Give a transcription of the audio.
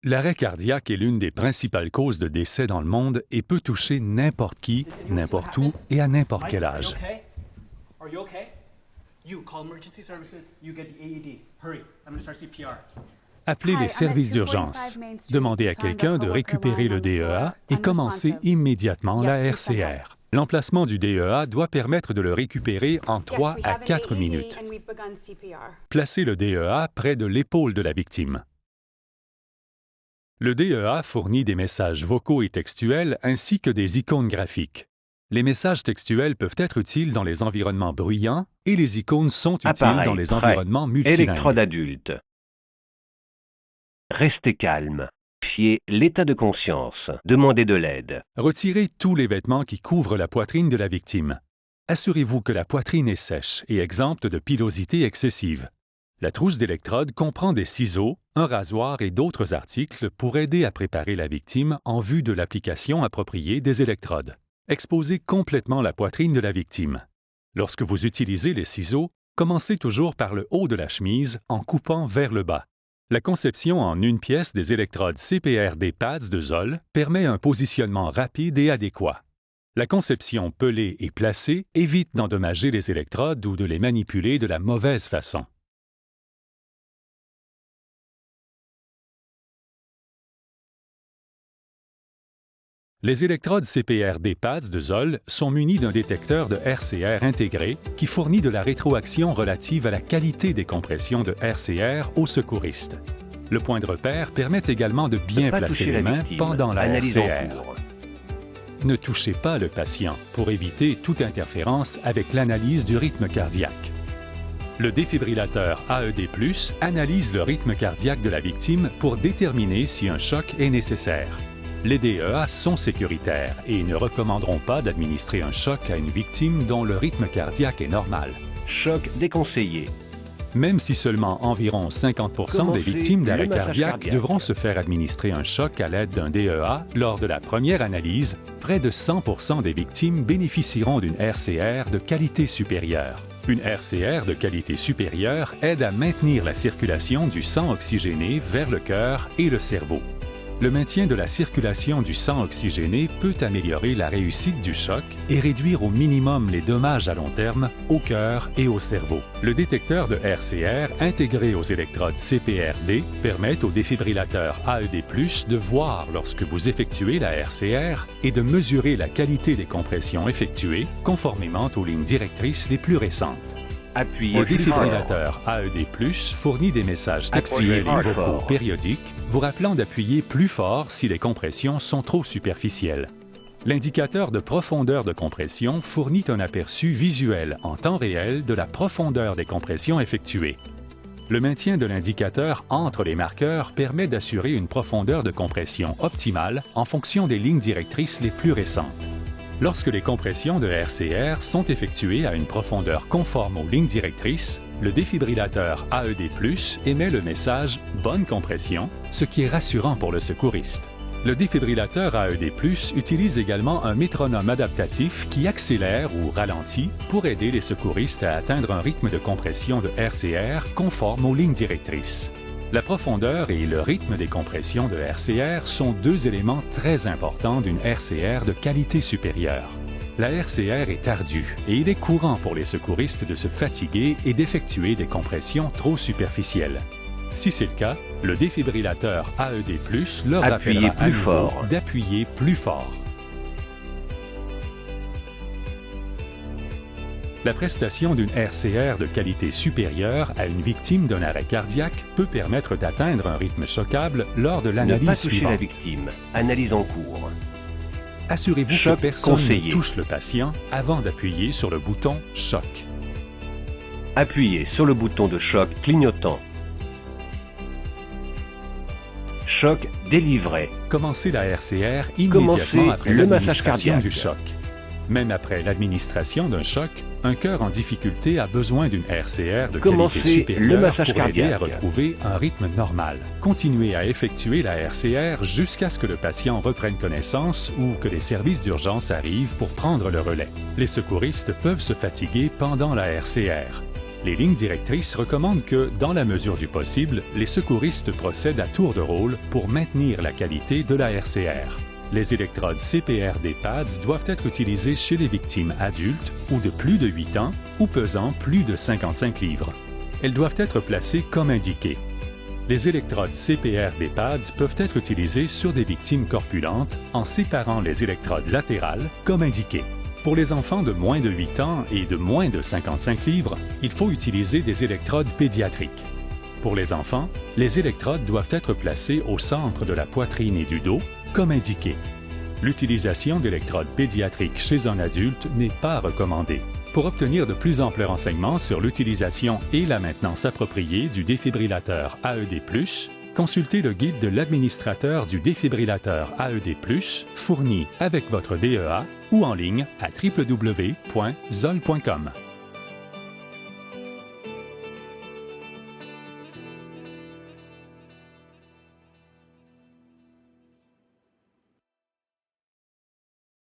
L'arrêt cardiaque est l'une des principales causes de décès dans le monde et peut toucher n'importe qui, n'importe où et à n'importe quel âge. Appelez les services d'urgence. Demandez à quelqu'un de récupérer le DEA et commencez immédiatement la RCR. L'emplacement du DEA doit permettre de le récupérer en 3 à 4 minutes. Placez le DEA près de l'épaule de la victime. Le DEA fournit des messages vocaux et textuels ainsi que des icônes graphiques. Les messages textuels peuvent être utiles dans les environnements bruyants et les icônes sont utiles dans les environnements multilingues. Électrode adulte. Restez calme. Vérifiez l'état de conscience. Demandez de l'aide. Retirez tous les vêtements qui couvrent la poitrine de la victime. Assurez-vous que la poitrine est sèche et exempte de pilosité excessive. La trousse d'électrode comprend des ciseaux, un rasoir et d'autres articles pour aider à préparer la victime en vue de l'application appropriée des électrodes. Exposez complètement la poitrine de la victime. Lorsque vous utilisez les ciseaux, commencez toujours par le haut de la chemise en coupant vers le bas. La conception en une pièce des électrodes CPR des pads de Zoll permet un positionnement rapide et adéquat. La conception pelée et placée évite d'endommager les électrodes ou de les manipuler de la mauvaise façon. Les électrodes CPR des pads de Zoll sont munies d'un détecteur de RCR intégré qui fournit de la rétroaction relative à la qualité des compressions de RCR aux secouristes. Le point de repère permet également de bien placer les mains pendant la RCR. Ne touchez pas le patient pour éviter toute interférence avec l'analyse du rythme cardiaque. Le défibrillateur AED+, analyse le rythme cardiaque de la victime pour déterminer si un choc est nécessaire. Les DEA sont sécuritaires et ne recommanderont pas d'administrer un choc à une victime dont le rythme cardiaque est normal. Choc déconseillé. Même si seulement environ 50% des victimes d'arrêt cardiaque devront se faire administrer un choc à l'aide d'un DEA, lors de la première analyse, près de 100% des victimes bénéficieront d'une RCR de qualité supérieure. Une RCR de qualité supérieure aide à maintenir la circulation du sang oxygéné vers le cœur et le cerveau. Le maintien de la circulation du sang oxygéné peut améliorer la réussite du choc et réduire au minimum les dommages à long terme au cœur et au cerveau. Le détecteur de RCR intégré aux électrodes CPRD permet au défibrillateur AED+, de voir lorsque vous effectuez la RCR et de mesurer la qualité des compressions effectuées conformément aux lignes directrices les plus récentes. Le défibrillateur AED+, fournit des messages textuels et vocaux périodiques, vous rappelant d'appuyer plus fort si les compressions sont trop superficielles. L'indicateur de profondeur de compression fournit un aperçu visuel en temps réel de la profondeur des compressions effectuées. Le maintien de l'indicateur entre les marqueurs permet d'assurer une profondeur de compression optimale en fonction des lignes directrices les plus récentes. Lorsque les compressions de RCR sont effectuées à une profondeur conforme aux lignes directrices, le défibrillateur AED+, émet le message « Bonne compression », ce qui est rassurant pour le secouriste. Le défibrillateur AED+, utilise également un métronome adaptatif qui accélère ou ralentit pour aider les secouristes à atteindre un rythme de compression de RCR conforme aux lignes directrices. La profondeur et le rythme des compressions de RCR sont deux éléments très importants d'une RCR de qualité supérieure. La RCR est ardue et il est courant pour les secouristes de se fatiguer et d'effectuer des compressions trop superficielles. Si c'est le cas, le défibrillateur AED+, leur rappellera à nouveau d'appuyer plus fort. La prestation d'une RCR de qualité supérieure à une victime d'un arrêt cardiaque peut permettre d'atteindre un rythme choquable lors de l'analyse suivante. La victime. Analyse en cours. Assurez-vous que personne ne touche le patient avant d'appuyer sur le bouton « Choc ». Appuyez sur le bouton de choc clignotant. Choc délivré. Commencez la RCR immédiatement après l'administration du choc. Même après l'administration d'un choc, un cœur en difficulté a besoin d'une RCR de qualité supérieure pour aider à retrouver un rythme normal. Continuez à effectuer la RCR jusqu'à ce que le patient reprenne connaissance ou que les services d'urgence arrivent pour prendre le relais. Les secouristes peuvent se fatiguer pendant la RCR. Les lignes directrices recommandent que, dans la mesure du possible, les secouristes procèdent à tour de rôle pour maintenir la qualité de la RCR. Les électrodes CPR des pads doivent être utilisées chez les victimes adultes ou de plus de 8 ans ou pesant plus de 55 livres. Elles doivent être placées comme indiqué. Les électrodes CPR des pads peuvent être utilisées sur des victimes corpulentes en séparant les électrodes latérales comme indiqué. Pour les enfants de moins de 8 ans et de moins de 55 livres, il faut utiliser des électrodes pédiatriques. Pour les enfants, les électrodes doivent être placées au centre de la poitrine et du dos, comme indiqué. L'utilisation d'électrodes pédiatriques chez un adulte n'est pas recommandée. Pour obtenir de plus amples renseignements sur l'utilisation et la maintenance appropriée du défibrillateur AED+, consultez le guide de l'administrateur du défibrillateur AED+, fourni avec votre DEA ou en ligne à www.zol.com.